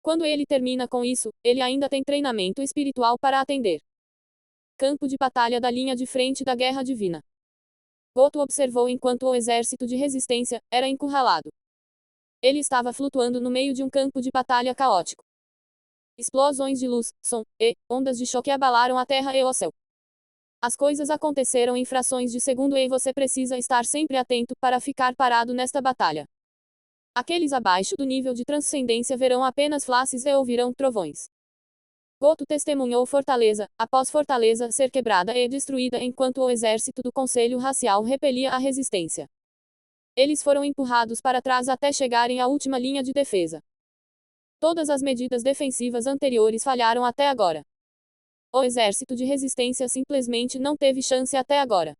Quando ele termina com isso, ele ainda tem treinamento espiritual para atender. Campo de batalha da linha de frente da Guerra Divina. Goto observou enquanto o exército de resistência era encurralado. Ele estava flutuando no meio de um campo de batalha caótico. Explosões de luz, som e ondas de choque abalaram a terra e o céu. As coisas aconteceram em frações de segundo e você precisa estar sempre atento para ficar parado nesta batalha. Aqueles abaixo do nível de transcendência verão apenas flashes e ouvirão trovões. Goto testemunhou Fortaleza, após Fortaleza ser quebrada e destruída enquanto o exército do Conselho Racial repelia a resistência. Eles foram empurrados para trás até chegarem à última linha de defesa. Todas as medidas defensivas anteriores falharam até agora. O exército de resistência simplesmente não teve chance até agora.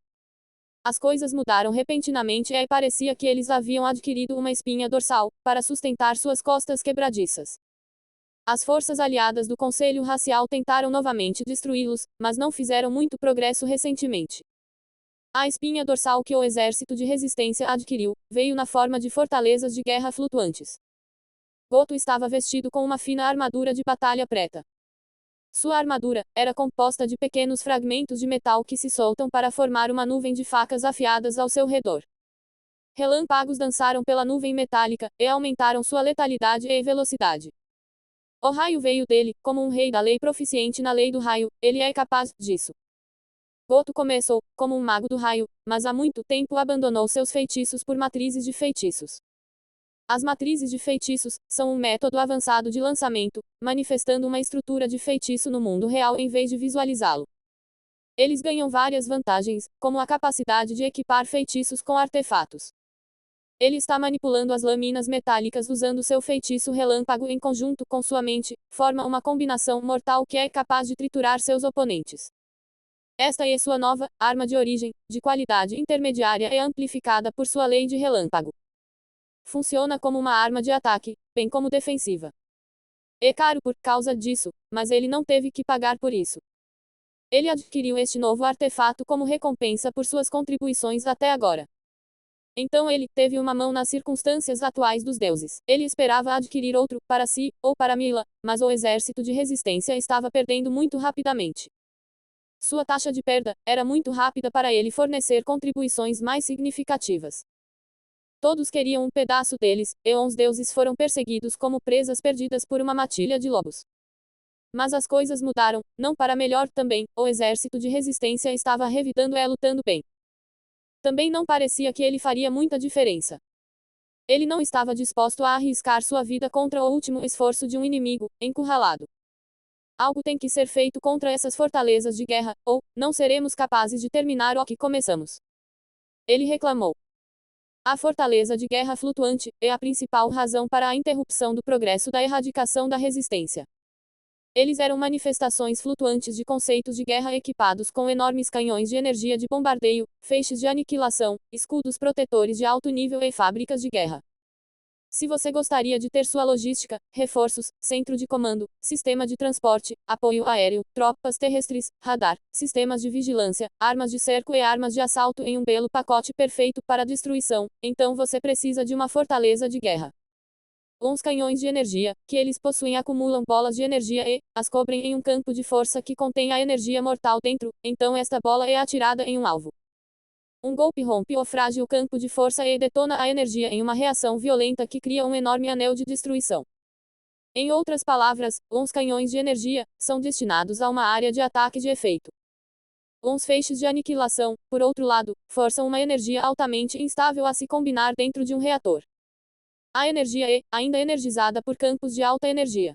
As coisas mudaram repentinamente e parecia que eles haviam adquirido uma espinha dorsal, para sustentar suas costas quebradiças. As forças aliadas do Conselho Racial tentaram novamente destruí-los, mas não fizeram muito progresso recentemente. A espinha dorsal que o exército de resistência adquiriu, veio na forma de fortalezas de guerra flutuantes. Goto estava vestido com uma fina armadura de batalha preta. Sua armadura era composta de pequenos fragmentos de metal que se soltam para formar uma nuvem de facas afiadas ao seu redor. Relâmpagos dançaram pela nuvem metálica, e aumentaram sua letalidade e velocidade. O raio veio dele, como um rei da lei proficiente na lei do raio, ele é capaz disso. Goto começou, como um mago do raio, mas há muito tempo abandonou seus feitiços por matrizes de feitiços. As matrizes de feitiços são um método avançado de lançamento, manifestando uma estrutura de feitiço no mundo real em vez de visualizá-lo. Eles ganham várias vantagens, como a capacidade de equipar feitiços com artefatos. Ele está manipulando as lâminas metálicas usando seu feitiço relâmpago em conjunto com sua mente, forma uma combinação mortal que é capaz de triturar seus oponentes. Esta é sua nova arma de origem, de qualidade intermediária e amplificada por sua lei de relâmpago. Funciona como uma arma de ataque, bem como defensiva. É caro por causa disso, mas ele não teve que pagar por isso. Ele adquiriu este novo artefato como recompensa por suas contribuições até agora. Então ele teve uma mão nas circunstâncias atuais dos deuses. Ele esperava adquirir outro, para si, ou para Mila, mas o exército de resistência estava perdendo muito rapidamente. Sua taxa de perda era muito rápida para ele fornecer contribuições mais significativas. Todos queriam um pedaço deles, e os deuses foram perseguidos como presas perdidas por uma matilha de lobos. Mas as coisas mudaram, não para melhor também, o exército de resistência estava revidando e lutando bem. Também não parecia que ele faria muita diferença. Ele não estava disposto a arriscar sua vida contra o último esforço de um inimigo, encurralado. Algo tem que ser feito contra essas fortalezas de guerra, ou não seremos capazes de terminar o que começamos. Ele reclamou. A fortaleza de guerra flutuante é a principal razão para a interrupção do progresso da erradicação da resistência. Eles eram manifestações flutuantes de conceitos de guerra equipados com enormes canhões de energia de bombardeio, feixes de aniquilação, escudos protetores de alto nível e fábricas de guerra. Se você gostaria de ter sua logística, reforços, centro de comando, sistema de transporte, apoio aéreo, tropas terrestres, radar, sistemas de vigilância, armas de cerco e armas de assalto em um belo pacote perfeito para destruição, então você precisa de uma fortaleza de guerra. Uns canhões de energia, que eles possuem acumulam bolas de energia e as cobrem em um campo de força que contém a energia mortal dentro, então esta bola é atirada em um alvo. Um golpe rompe o frágil campo de força e detona a energia em uma reação violenta que cria um enorme anel de destruição. Em outras palavras, uns canhões de energia são destinados a uma área de ataque de efeito. Uns feixes de aniquilação, por outro lado, forçam uma energia altamente instável a se combinar dentro de um reator. A energia é ainda energizada por campos de alta energia.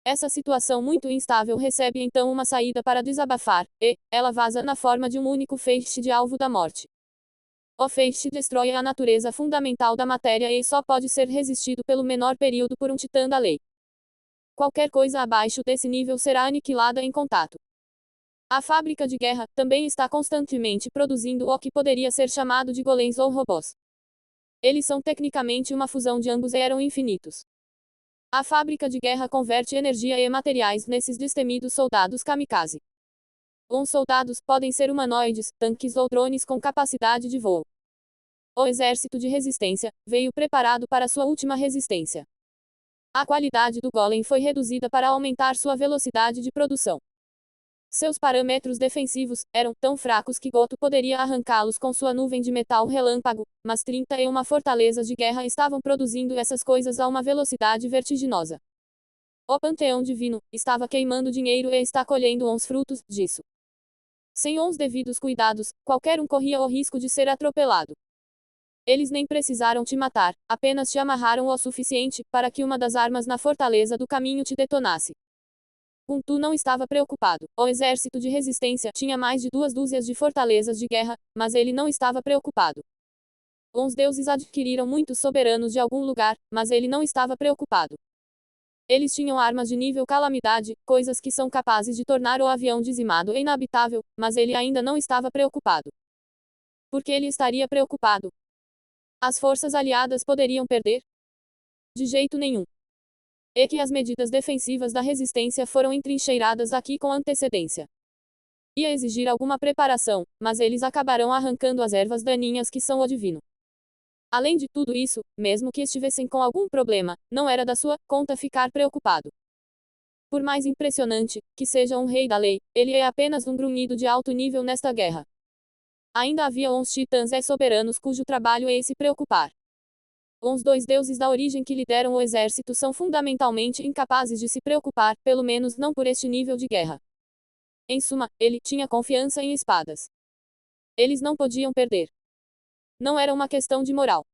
Essa situação muito instável recebe então uma saída para desabafar, e ela vaza na forma de um único feixe de alvo da morte. O feixe destrói a natureza fundamental da matéria e só pode ser resistido pelo menor período por um titã da lei. Qualquer coisa abaixo desse nível será aniquilada em contato. A fábrica de guerra também está constantemente produzindo o que poderia ser chamado de golems ou robôs. Eles são tecnicamente uma fusão de ambos e eram infinitos. A fábrica de guerra converte energia e materiais nesses destemidos soldados kamikaze. Uns soldados podem ser humanoides, tanques ou drones com capacidade de voo. O exército de resistência veio preparado para sua última resistência. A qualidade do golem foi reduzida para aumentar sua velocidade de produção. Seus parâmetros defensivos eram tão fracos que Goto poderia arrancá-los com sua nuvem de metal relâmpago, mas 31 fortalezas de guerra estavam produzindo essas coisas a uma velocidade vertiginosa. O panteão divino estava queimando dinheiro e está colhendo os frutos disso. Sem os devidos cuidados, qualquer um corria o risco de ser atropelado. Eles nem precisaram te matar, apenas te amarraram o suficiente para que uma das armas na fortaleza do caminho te detonasse. Tu não estava preocupado. O exército de resistência tinha mais de 2 dúzias de fortalezas de guerra, mas ele não estava preocupado. Os deuses adquiriram muitos soberanos de algum lugar, mas ele não estava preocupado. Eles tinham armas de nível calamidade, coisas que são capazes de tornar o avião dizimado e inabitável, mas ele ainda não estava preocupado. Por que ele estaria preocupado? As forças aliadas poderiam perder? De jeito nenhum. É que as medidas defensivas da resistência foram entrincheiradas aqui com antecedência. Ia exigir alguma preparação, mas eles acabarão arrancando as ervas daninhas que são o divino. Além de tudo isso, mesmo que estivessem com algum problema, não era da sua conta ficar preocupado. Por mais impressionante que seja um rei da lei, ele é apenas um grunhido de alto nível nesta guerra. Ainda havia uns titãs soberanos cujo trabalho é se preocupar. Os 2 deuses da origem que lideram o exército são fundamentalmente incapazes de se preocupar, pelo menos não por este nível de guerra. Em suma, ele tinha confiança em espadas. Eles não podiam perder. Não era uma questão de moral.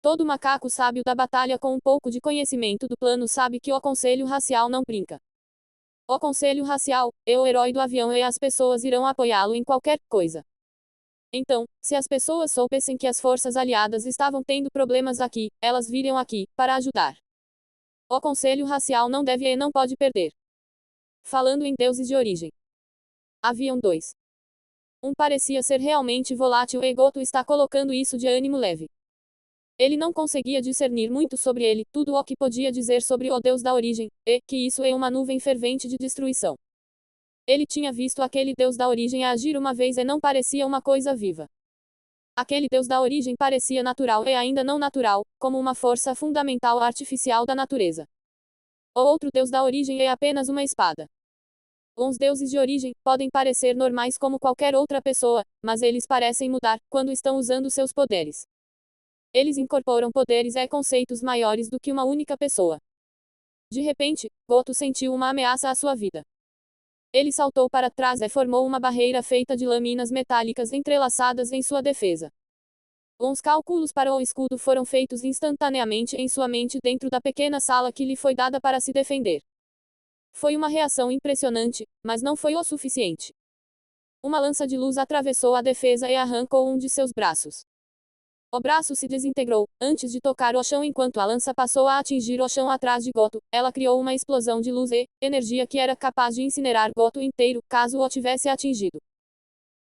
Todo macaco sábio da batalha com um pouco de conhecimento do plano sabe que o conselho racial não brinca. O conselho racial é o herói do avião e as pessoas irão apoiá-lo em qualquer coisa. Então, se as pessoas soubessem que as forças aliadas estavam tendo problemas aqui, elas viriam aqui, para ajudar. O conselho racial não deve e não pode perder. Falando em deuses de origem. Haviam 2. Um parecia ser realmente volátil e Goto está colocando isso de ânimo leve. Ele não conseguia discernir muito sobre ele, tudo o que podia dizer sobre o deus da origem, e que isso é uma nuvem fervente de destruição. Ele tinha visto aquele deus da origem agir uma vez e não parecia uma coisa viva. Aquele deus da origem parecia natural e ainda não natural, como uma força fundamental artificial da natureza. O outro deus da origem é apenas uma espada. Os deuses de origem podem parecer normais como qualquer outra pessoa, mas eles parecem mudar quando estão usando seus poderes. Eles incorporam poderes e conceitos maiores do que uma única pessoa. De repente, Goto sentiu uma ameaça à sua vida. Ele saltou para trás e formou uma barreira feita de lâminas metálicas entrelaçadas em sua defesa. Os cálculos para o escudo foram feitos instantaneamente em sua mente dentro da pequena sala que lhe foi dada para se defender. Foi uma reação impressionante, mas não foi o suficiente. Uma lança de luz atravessou a defesa e arrancou um de seus braços. O braço se desintegrou, antes de tocar o chão enquanto a lança passou a atingir o chão atrás de Goto, ela criou uma explosão de luz e energia que era capaz de incinerar Goto inteiro, caso o tivesse atingido.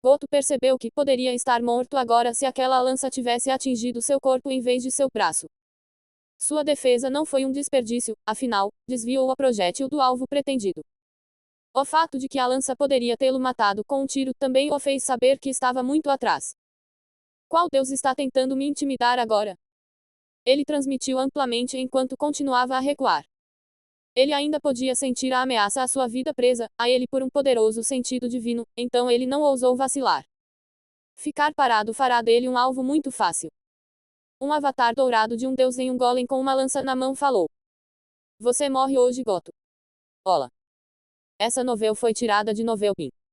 Goto percebeu que poderia estar morto agora se aquela lança tivesse atingido seu corpo em vez de seu braço. Sua defesa não foi um desperdício, afinal, desviou o projétil do alvo pretendido. O fato de que a lança poderia tê-lo matado com um tiro também o fez saber que estava muito atrás. Qual deus está tentando me intimidar agora? Ele transmitiu amplamente enquanto continuava a recuar. Ele ainda podia sentir a ameaça à sua vida presa a ele por um poderoso sentido divino, então ele não ousou vacilar. Ficar parado fará dele um alvo muito fácil. Um avatar dourado de um deus em um golem com uma lança na mão falou. Você morre hoje, Goto. Ola. Essa novel foi tirada de Novelbin.